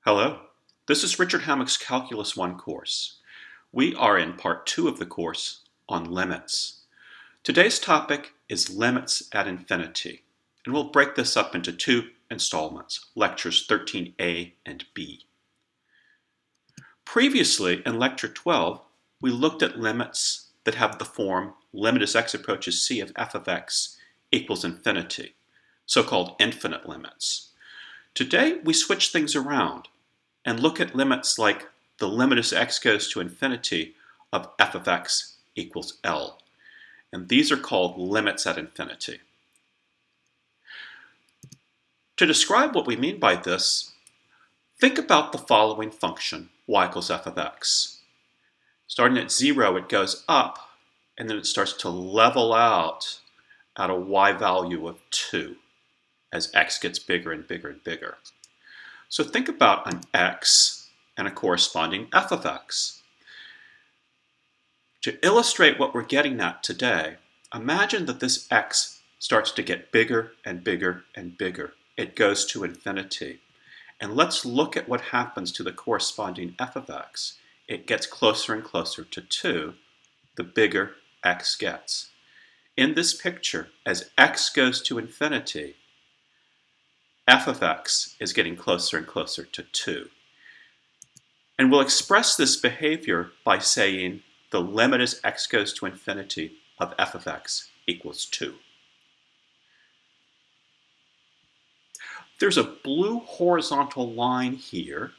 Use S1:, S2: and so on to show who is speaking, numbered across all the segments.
S1: Hello, this is Richard Hammock's Calculus 1 course. We are in part 2 of the course on limits. Today's topic is limits at infinity, and we'll break this up into two installments, lectures 13a and b. Previously, in lecture 12, we looked at limits that have the form limit as x approaches c of f of x equals infinity, so-called infinite limits. Today, we switch things around and look at limits like the limit as x goes to infinity of f of x equals L. And these are called limits at infinity. To describe what we mean by this, think about the following function, y equals f of x. Starting at 0, it goes up, and then it starts to level out at a y value of 2 as x gets bigger and bigger and bigger. So think about an x and a corresponding f of x. To illustrate what we're getting at today, imagine that this x starts to get bigger and bigger and bigger. It goes to infinity. And let's look at what happens to the corresponding f of x. It gets closer and closer to 2, the bigger x gets. In this picture, as x goes to infinity, f of x is getting closer and closer to 2. And we'll express this behavior by saying the limit as x goes to infinity of f of x equals 2. There's a blue horizontal line here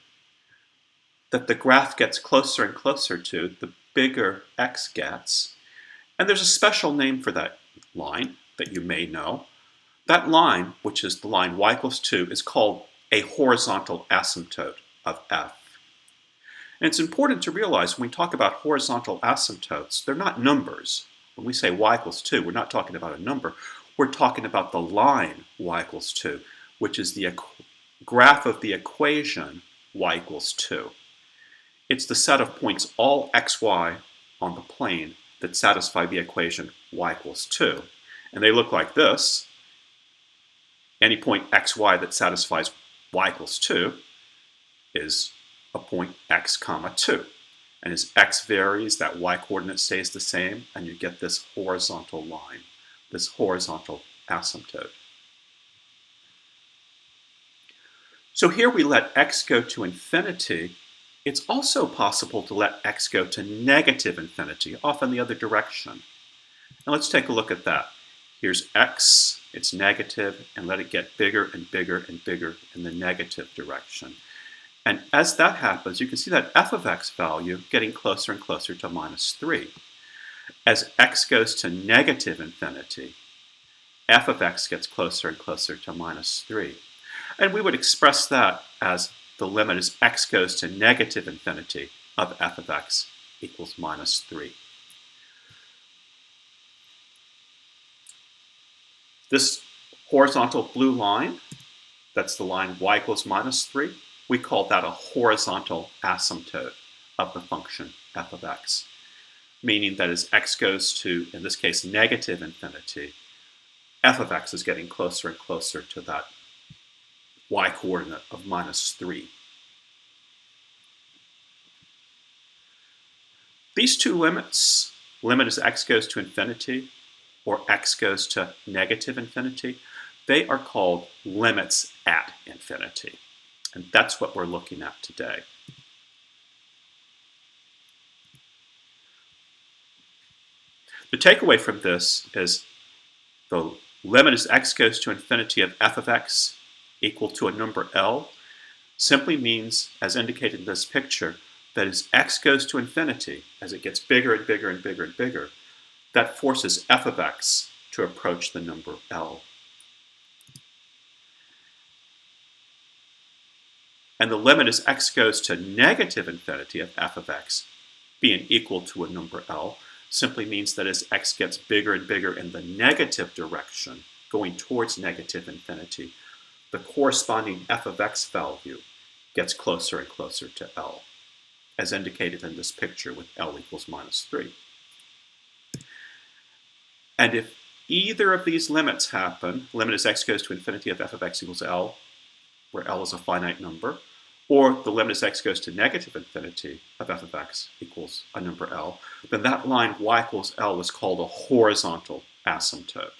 S1: that the graph gets closer and closer to, the bigger x gets. And there's a special name for that line that you may know. That line, which is the line y equals 2, is called a horizontal asymptote of f. And it's important to realize when we talk about horizontal asymptotes, they're not numbers. When we say y equals 2, we're not talking about a number. We're talking about the line y equals 2, which is the graph of the equation y equals 2. It's the set of points all xy on the plane that satisfy the equation y equals 2. And they look like this. Any point xy that satisfies y equals 2 is a point x comma 2. And as x varies, that y coordinate stays the same, and you get this horizontal line, this horizontal asymptote. So here we let x go to infinity. It's also possible to let x go to negative infinity, often the other direction. Now let's take a look at that. Here's x, it's negative, and let it get bigger and bigger and bigger in the negative direction. And as that happens, you can see that f of x value getting closer and closer to minus 3. As x goes to negative infinity, f of x gets closer and closer to minus 3. And we would express that as the limit as x goes to negative infinity of f of x equals minus 3. This horizontal blue line, that's the line y equals minus 3, we call that a horizontal asymptote of the function f of x, meaning that as x goes to, in this case, negative infinity, f of x is getting closer and closer to that y coordinate of minus 3. These two limits, limit as x goes to infinity or x goes to negative infinity, they are called limits at infinity. And that's what we're looking at today. The takeaway from this is the limit as x goes to infinity of f of x equal to a number L simply means, as indicated in this picture, that as x goes to infinity, as it gets bigger and bigger and bigger and bigger, that forces f of x to approach the number L. And the limit as x goes to negative infinity of f of x being equal to a number L simply means that as x gets bigger and bigger in the negative direction, going towards negative infinity, the corresponding f of x value gets closer and closer to L, as indicated in this picture with L equals minus 3. And if either of these limits happen, limit as x goes to infinity of f of x equals L, where L is a finite number, or the limit as x goes to negative infinity of f of x equals a number L, then that line y equals L is called a horizontal asymptote.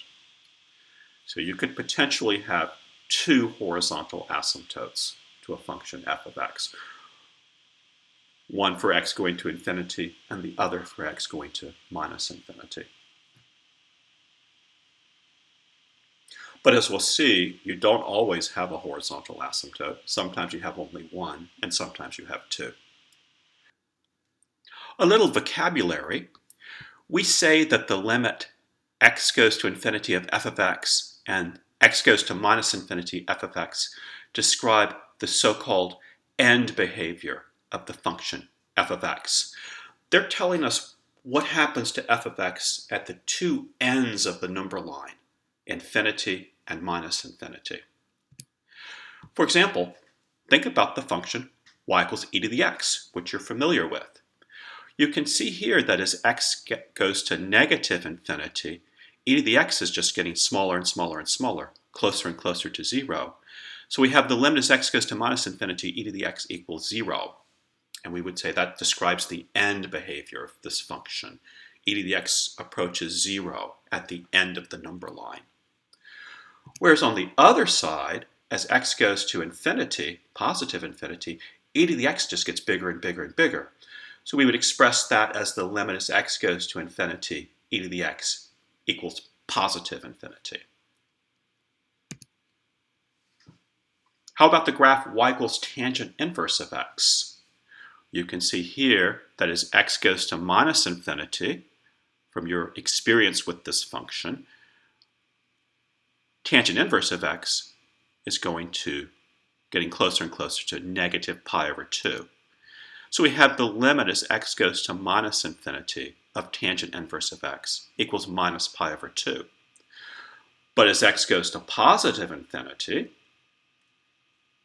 S1: So you could potentially have two horizontal asymptotes to a function f of x. One for x going to infinity and the other for x going to minus infinity. But as we'll see, you don't always have a horizontal asymptote. Sometimes you have only one, and sometimes you have two. A little vocabulary. We say that the limit x goes to infinity of f of x and x goes to minus infinity f of x describe the so-called end behavior of the function f of x. They're telling us what happens to f of x at the two ends of the number line, infinity and minus infinity. For example, think about the function y equals e to the x, which you're familiar with. You can see here that as x goes to negative infinity, e to the x is just getting smaller and smaller and smaller, closer and closer to 0. So we have the limit as x goes to minus infinity, e to the x equals 0. And we would say that describes the end behavior of this function. E to the x approaches 0 at the end of the number line. Whereas on the other side, as x goes to infinity, positive infinity, e to the x just gets bigger and bigger and bigger. So we would express that as the limit as x goes to infinity, e to the x equals positive infinity. How about the graph y equals tangent inverse of x? You can see here that as x goes to minus infinity, from your experience with this function, tangent inverse of x is going to getting closer and closer to negative pi over 2. So we have the limit as x goes to minus infinity of tangent inverse of x equals minus pi over 2. But as x goes to positive infinity,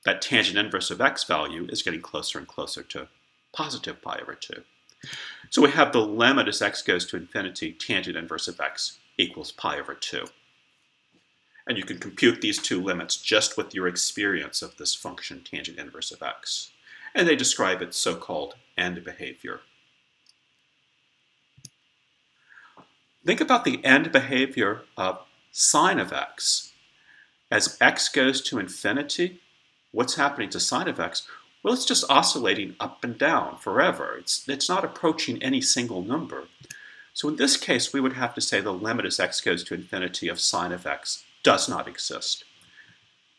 S1: that tangent inverse of x value is getting closer and closer to positive pi over 2. So we have the limit as x goes to infinity, tangent inverse of x equals pi over 2. And you can compute these two limits just with your experience of this function, tangent inverse of x. And they describe its so-called end behavior. Think about the end behavior of sine of x. As x goes to infinity, what's happening to sine of x? Well, it's just oscillating up and down forever. It's not approaching any single number. So in this case, we would have to say the limit as x goes to infinity of sine of x does not exist.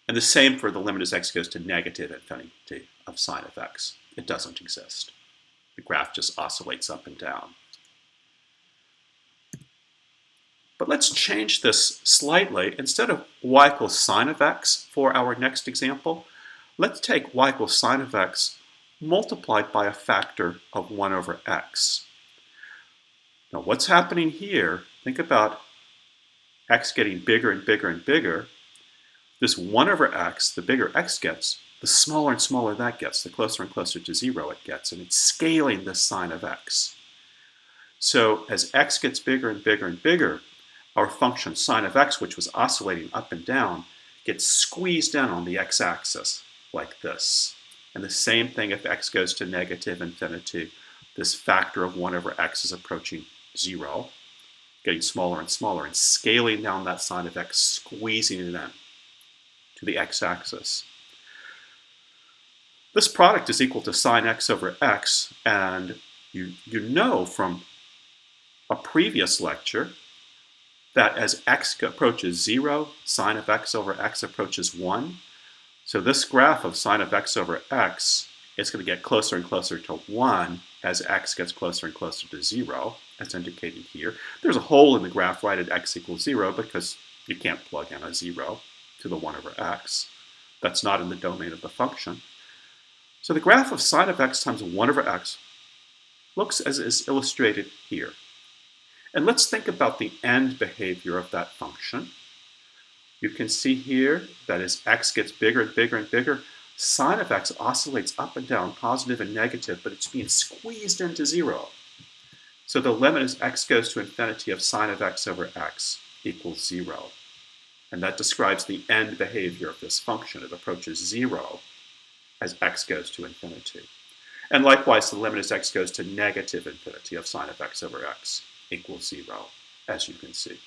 S1: And the same for the limit as x goes to negative infinity of sine of x. It doesn't exist. The graph just oscillates up and down. But let's change this slightly. Instead of y equals sine of x for our next example, let's take y equals sine of x multiplied by a factor of 1 over x. Now what's happening here, think about x getting bigger and bigger and bigger. This 1 over x, the bigger x gets, the smaller and smaller that gets, the closer and closer to 0 it gets, and it's scaling this sine of x. So as x gets bigger and bigger and bigger, our function sine of x, which was oscillating up and down, gets squeezed in on the x-axis like this. And the same thing if x goes to negative infinity, this factor of 1 over x is approaching 0, getting smaller and smaller, and scaling down that sine of x, squeezing it in to the x-axis. This product is equal to sine x over x, and you know from a previous lecture that as x approaches 0, sine of x over x approaches 1. So this graph of sine of x over x is going to get closer and closer to 1 as x gets closer and closer to 0, as indicated here. There's a hole in the graph right at x equals 0 because you can't plug in a 0 to the 1 over x. That's not in the domain of the function. So the graph of sine of x times 1 over x looks as is illustrated here. And let's think about the end behavior of that function. You can see here that as x gets bigger and bigger and bigger, sine of x oscillates up and down, positive and negative, but it's being squeezed into 0. So the limit as x goes to infinity of sine of x over x equals 0. And that describes the end behavior of this function. It approaches 0 as x goes to infinity. And likewise, the limit as x goes to negative infinity of sine of x over x equals 0, as you can see.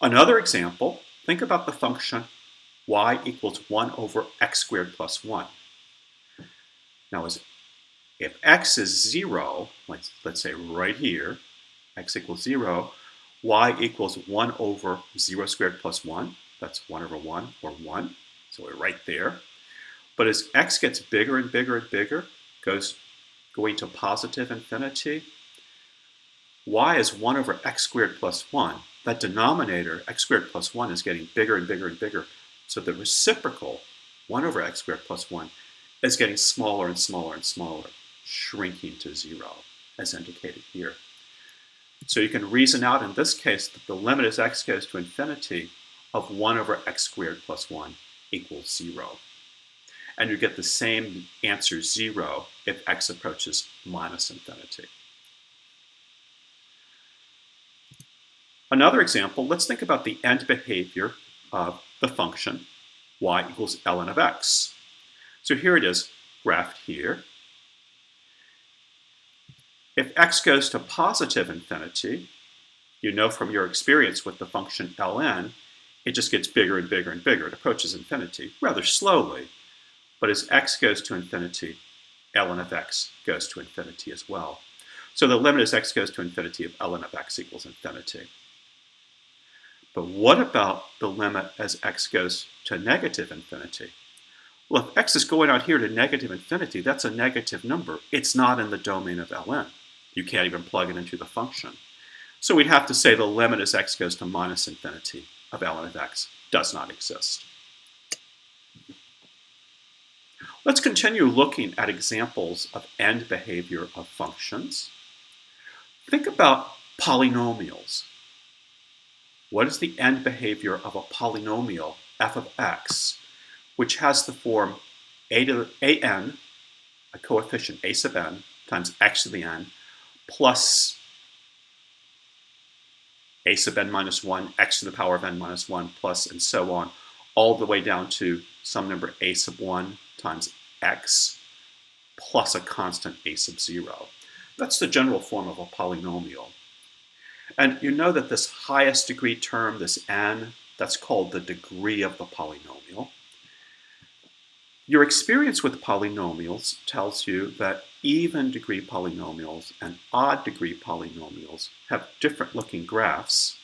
S1: Another example, think about the function y equals 1 over x squared plus 1. Now, if x is 0, let's say right here, x equals 0, y equals 1 over 0 squared plus 1. That's 1 over 1, or 1. So we're right there. But as x gets bigger and bigger and bigger, going to positive infinity, y is 1 over x squared plus 1. That denominator, x squared plus 1, is getting bigger and bigger and bigger. So the reciprocal, 1 over x squared plus 1, is getting smaller and smaller and smaller, shrinking to 0, as indicated here. So you can reason out in this case that the limit as x goes to infinity of 1 over x squared plus 1 equals 0. And you get the same answer 0 if x approaches minus infinity. Another example, let's think about the end behavior of the function y equals ln of x. So here it is, graphed here. If x goes to positive infinity, you know from your experience with the function ln, it just gets bigger and bigger and bigger. It approaches infinity rather slowly. But as x goes to infinity, ln of x goes to infinity as well. So the limit as x goes to infinity of ln of x equals infinity. But what about the limit as x goes to negative infinity? Well, if x is going out here to negative infinity, that's a negative number. It's not in the domain of ln. You can't even plug it into the function. So we'd have to say the limit as x goes to minus infinity of ln of x does not exist. Let's continue looking at examples of end behavior of functions. Think about polynomials. What is the end behavior of a polynomial f of x, which has the form an, a coefficient a sub n, times x to the n, plus a sub n minus 1, x to the power of n minus 1, plus, and so on, all the way down to some number a sub 1 times x, plus a constant a sub 0. That's the general form of a polynomial. And you know that this highest degree term, this n, that's called the degree of the polynomial. Your experience with polynomials tells you that even degree polynomials and odd degree polynomials have different looking graphs.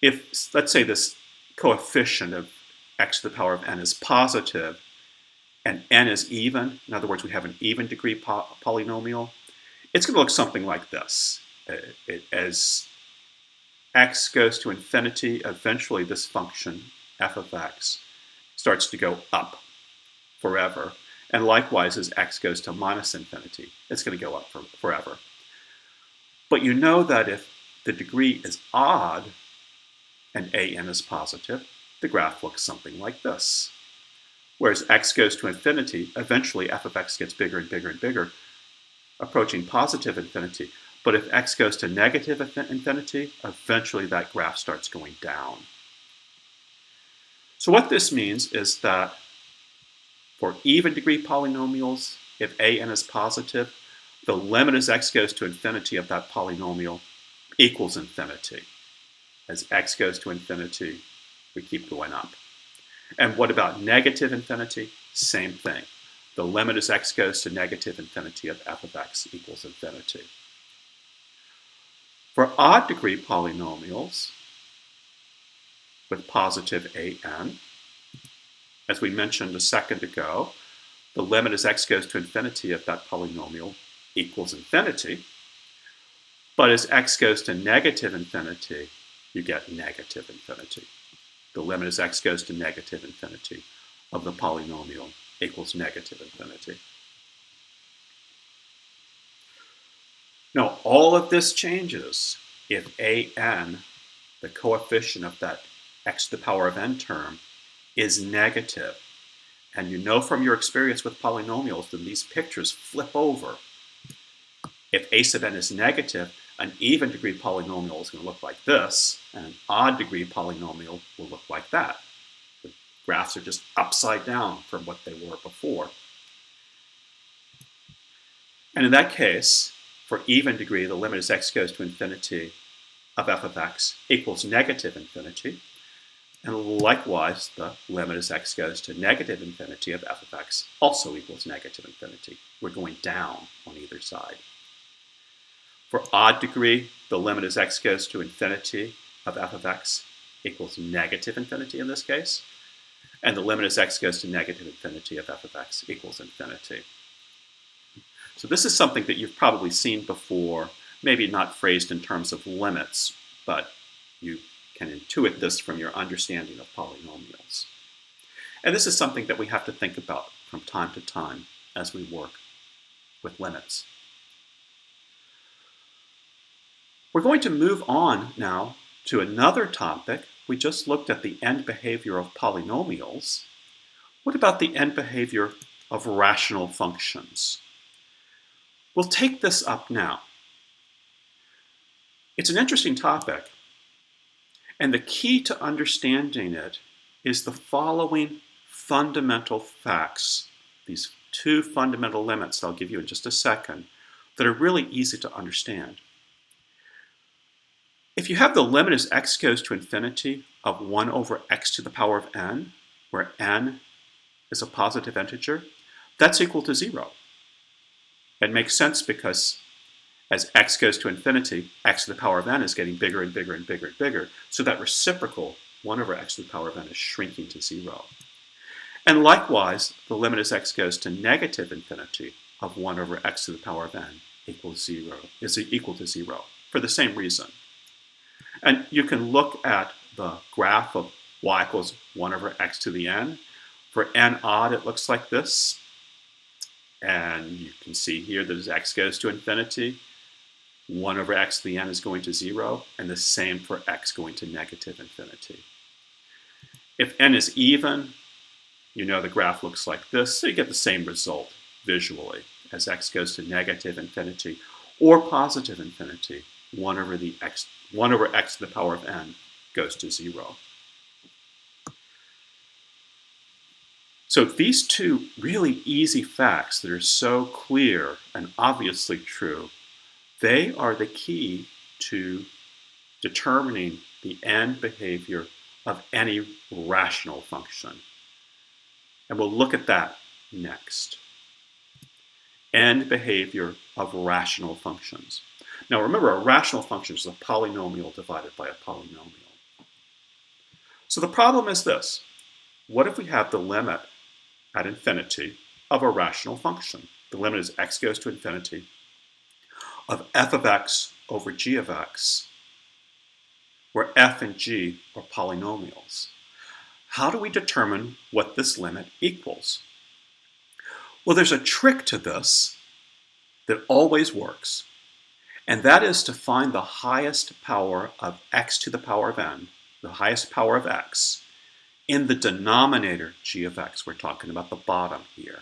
S1: If, let's say, this coefficient of x to the power of n is positive and n is even, in other words, we have an even degree polynomial, it's going to look something like this. As x goes to infinity, eventually this function, f of x, starts to go up forever. And likewise, as x goes to minus infinity, it's going to go up forever. But you know that if the degree is odd and an is positive, the graph looks something like this. Whereas x goes to infinity, eventually f of x gets bigger and bigger and bigger, approaching positive infinity. But if x goes to negative infinity, eventually that graph starts going down. So what this means is that for even degree polynomials, if an is positive, the limit as x goes to infinity of that polynomial equals infinity. As x goes to infinity, we keep going up. And what about negative infinity? Same thing. The limit as x goes to negative infinity of f of x equals infinity. For odd degree polynomials with positive an, as we mentioned a second ago, the limit as x goes to infinity of that polynomial equals infinity. But as x goes to negative infinity, you get negative infinity. The limit as x goes to negative infinity of the polynomial equals negative infinity. Now, all of this changes if an, the coefficient of that x to the power of n term, is negative. And you know from your experience with polynomials that these pictures flip over. If a sub n is negative, an even degree polynomial is going to look like this, and an odd degree polynomial will look like that. The graphs are just upside down from what they were before. And in that case, for even degree, the limit as x goes to infinity of f of x equals negative infinity. And likewise, the limit as x goes to negative infinity of f of x also equals negative infinity. We're going down on either side. For odd degree, the limit as x goes to infinity of f of x equals negative infinity in this case. And the limit as x goes to negative infinity of f of x equals infinity. So this is something that you've probably seen before, maybe not phrased in terms of limits, but you can intuit this from your understanding of polynomials. And this is something that we have to think about from time to time as we work with limits. We're going to move on now to another topic. We just looked at the end behavior of polynomials. What about the end behavior of rational functions? We'll take this up now. It's an interesting topic, and the key to understanding it is the following fundamental facts, these two fundamental limits that I'll give you in just a second, that are really easy to understand. If you have the limit as x goes to infinity of 1 over x to the power of n, where n is a positive integer, that's equal to 0. It makes sense because as x goes to infinity, x to the power of n is getting bigger and bigger and bigger and bigger. So that reciprocal 1 over x to the power of n is shrinking to 0. And likewise, the limit as x goes to negative infinity of 1 over x to the power of n equals 0, is equal to 0 for the same reason. And you can look at the graph of y equals 1 over x to the n. For n odd, it looks like this. And you can see here that as x goes to infinity, 1 over x to the n is going to 0, and the same for x going to negative infinity. If n is even, you know the graph looks like this, so you get the same result visually. As x goes to negative infinity or positive infinity, 1 over x to the power of n goes to 0. So these two really easy facts that are so clear and obviously true, they are the key to determining the end behavior of any rational function. And we'll look at that next. End behavior of rational functions. Now remember, a rational function is a polynomial divided by a polynomial. So the problem is this. What if we have the limit at infinity of a rational function? The limit as x goes to infinity of f of x over g of x, where f and g are polynomials. How do we determine what this limit equals? Well, there's a trick to this that always works, and that is to find the highest power of x to the power of n, the highest power of x, in the denominator g of x. We're talking about the bottom here.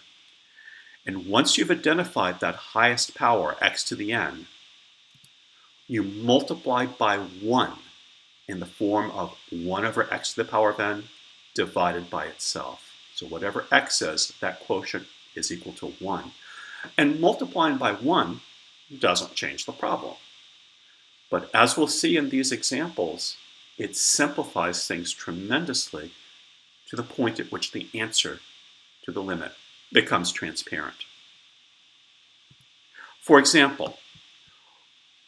S1: And once you've identified that highest power, x to the n, you multiply by 1 in the form of 1 over x to the power of n divided by itself. So whatever x is, that quotient is equal to 1. And multiplying by 1 doesn't change the problem. But as we'll see in these examples, it simplifies things tremendously to the point at which the answer to the limit becomes transparent. For example,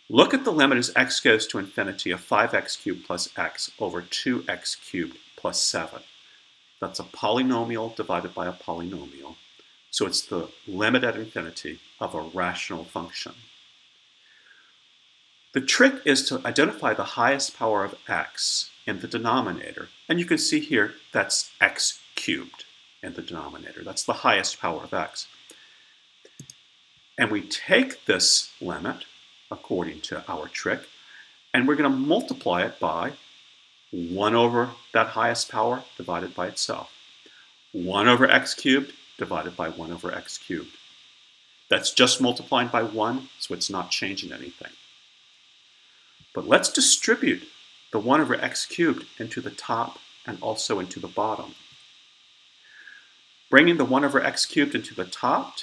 S1: look at the limit as x goes to infinity of 5x cubed plus x over 2x cubed plus 7. That's a polynomial divided by a polynomial. So it's the limit at infinity of a rational function. The trick is to identify the highest power of x in the denominator. And you can see here that's x cubed in the denominator. That's the highest power of x. And we take this limit, according to our trick, and we're going to multiply it by 1 over that highest power divided by itself. 1 over x cubed divided by 1 over x cubed. That's just multiplying by 1, so it's not changing anything. But let's distribute the 1 over x cubed into the top and also into the bottom. Bringing the 1 over x cubed into the top,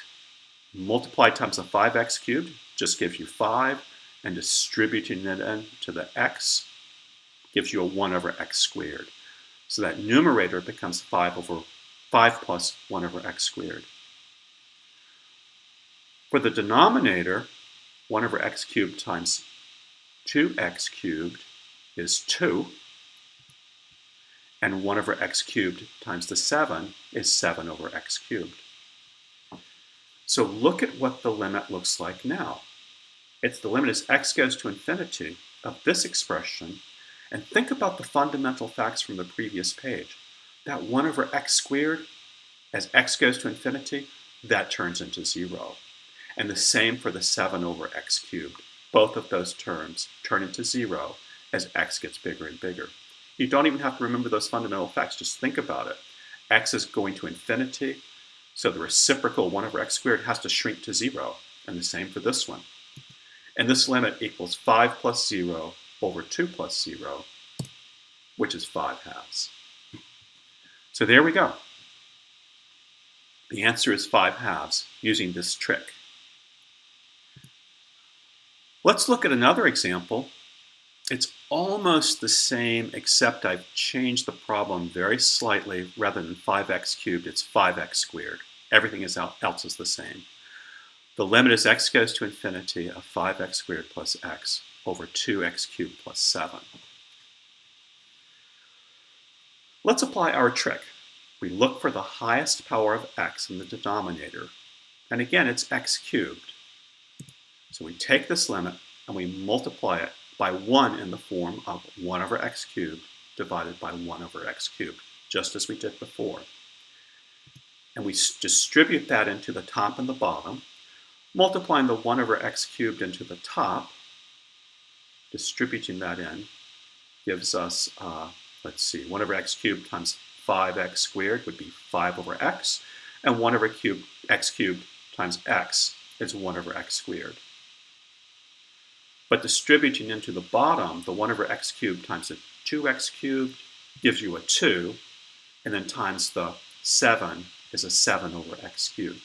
S1: multiplied times the 5x cubed just gives you 5, and distributing it into the x gives you a 1 over x squared. So that numerator becomes 5 plus 1 over x squared. For the denominator, 1 over x cubed times 2x cubed is 2, and 1 over x cubed times the 7 is 7 over x cubed. So look at what the limit looks like now. It's the limit as x goes to infinity of this expression, and think about the fundamental facts from the previous page. That 1 over x squared, as x goes to infinity, that turns into 0. And the same for the 7 over x cubed. Both of those terms turn into 0 as x gets bigger and bigger. You don't even have to remember those fundamental facts, just think about it. X is going to infinity, so the reciprocal 1 over x squared has to shrink to 0, and the same for this one. And this limit equals 5 plus 0 over 2 plus 0, which is 5 halves. So there we go. The answer is 5 halves using this trick. Let's look at another example. It's almost the same, except I've changed the problem very slightly. Rather than 5x cubed, it's 5x squared. Everything else is the same. The limit as x goes to infinity of 5x squared plus x over 2x cubed plus 7. Let's apply our trick. We look for the highest power of x in the denominator, and again, it's x cubed. So we take this limit and we multiply it by 1 in the form of 1 over x cubed divided by 1 over x cubed, just as we did before. And we distribute that into the top and the bottom, multiplying the 1 over x cubed into the top, distributing that in, gives us, 1 over x cubed times 5x squared would be 5 over x, and 1 over x cubed times x is 1 over x squared. But distributing into the bottom, the 1 over x cubed times the 2x cubed gives you a 2, and then times the 7 is a 7 over x cubed.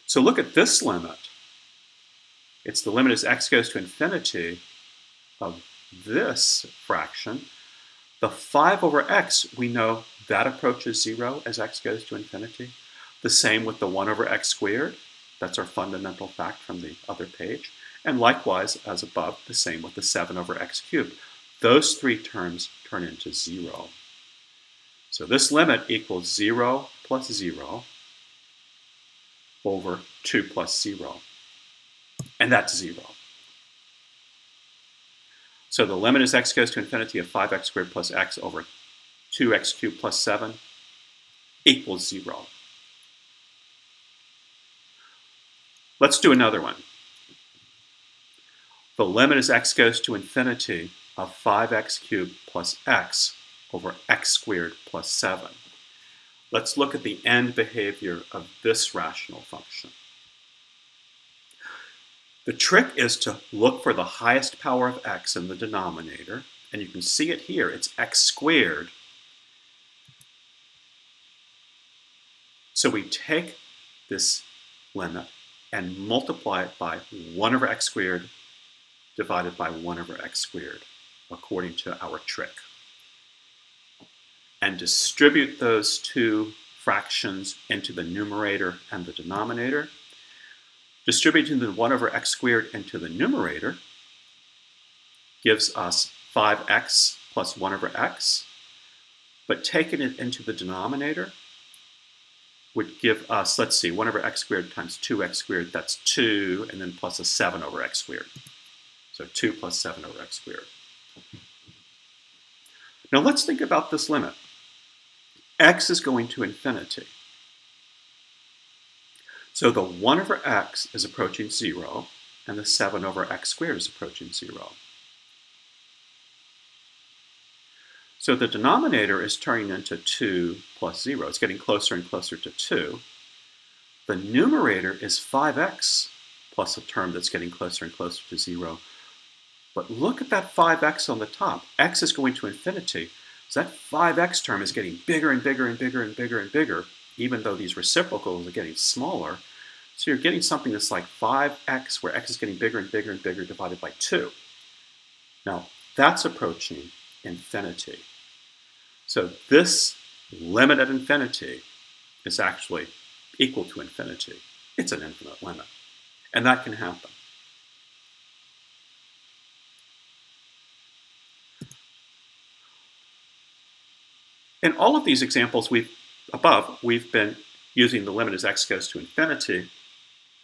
S1: So look at this limit. It's the limit as x goes to infinity of this fraction. The 5 over x, we know that approaches 0 as x goes to infinity. The same with the 1 over x squared. That's our fundamental fact from the other page. And likewise, as above, the same with the 7 over x cubed. Those three terms turn into 0. So this limit equals 0 plus 0 over 2 plus 0. And that's 0. So the limit as x goes to infinity of 5x squared plus x over 2x cubed plus 7 equals 0. Let's do another one. The limit as x goes to infinity of 5x cubed plus x over x squared plus 7. Let's look at the end behavior of this rational function. The trick is to look for the highest power of x in the denominator, and you can see it here, it's x squared. So we take this limit and multiply it by 1 over x squared divided by 1 over x squared, according to our trick. And distribute those two fractions into the numerator and the denominator. Distributing the 1 over x squared into the numerator gives us 5x plus 1 over x, but taking it into the denominator would give us, 1 over x squared times 2x squared, that's 2, and then plus a 7 over x squared. So 2 plus 7 over x squared. Now let's think about this limit. X is going to infinity. So the 1 over x is approaching 0, and the 7 over x squared is approaching 0. So the denominator is turning into 2 plus 0. It's getting closer and closer to 2. The numerator is 5x plus a term that's getting closer and closer to 0. But look at that 5x on the top. X is going to infinity. So that 5x term is getting bigger and bigger and bigger and bigger and bigger, even though these reciprocals are getting smaller. So you're getting something that's like 5x, where x is getting bigger and bigger and bigger, divided by 2. Now, that's approaching infinity. So this limit at infinity is actually equal to infinity. It's an infinite limit. And that can happen. In all of these examples above, we've been using the limit as x goes to infinity,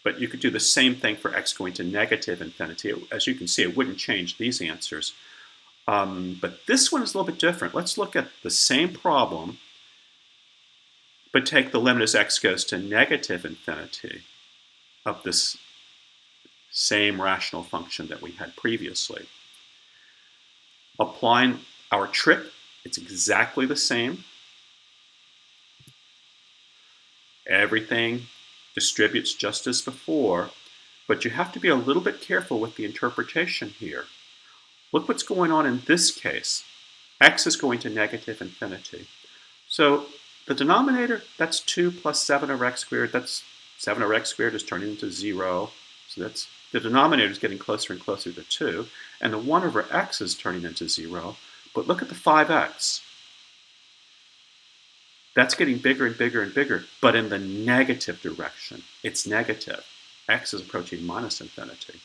S1: but you could do the same thing for x going to negative infinity. As you can see, it wouldn't change these answers. But this one is a little bit different. Let's look at the same problem, but take the limit as x goes to negative infinity of this same rational function that we had previously. Applying our trick, it's exactly the same. Everything distributes just as before, but you have to be a little bit careful with the interpretation here. Look what's going on in this case. X is going to negative infinity. So the denominator, that's 2 plus 7 over x squared. That's 7 over x squared is turning into 0. So that's the denominator is getting closer and closer to 2. And the 1 over x is turning into 0. But look at the 5x. That's getting bigger and bigger and bigger, but in the negative direction. It's negative. X is approaching minus infinity.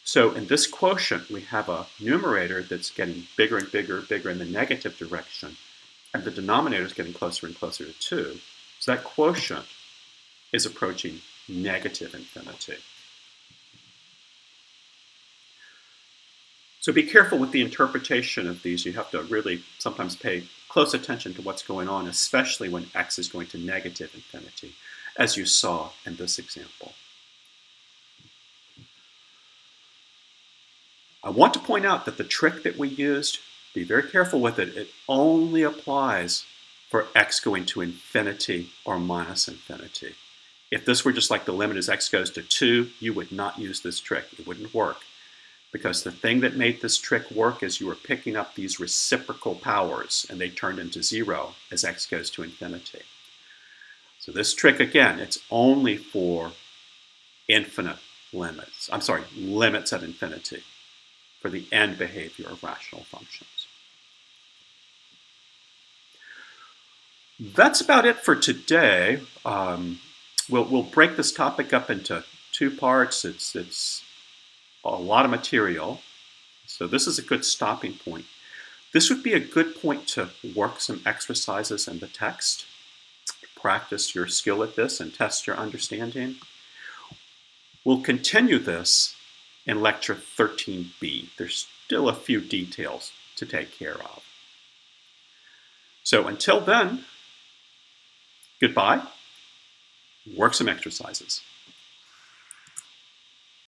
S1: So in this quotient, we have a numerator that's getting bigger and bigger and bigger in the negative direction, and the denominator is getting closer and closer to 2. So that quotient is approaching negative infinity. So be careful with the interpretation of these. You have to really sometimes pay close attention to what's going on, especially when x is going to negative infinity, as you saw in this example. I want to point out that the trick that we used, be very careful with it. It only applies for x going to infinity or minus infinity. If this were just like the limit as x goes to 2, you would not use this trick. It wouldn't work. Because the thing that made this trick work is you were picking up these reciprocal powers, and they turned into 0 as x goes to infinity. So this trick, again, it's only for infinite limits. I'm sorry, limits at infinity, for the end behavior of rational functions. That's about it for today. We'll break this topic up into 2 parts. It's a lot of material, so this is a good stopping point. This would be a good point to work some exercises in the text, practice your skill at this, and test your understanding. We'll continue this in lecture 13b. There's still a few details to take care of. So until then, goodbye. Work some exercises.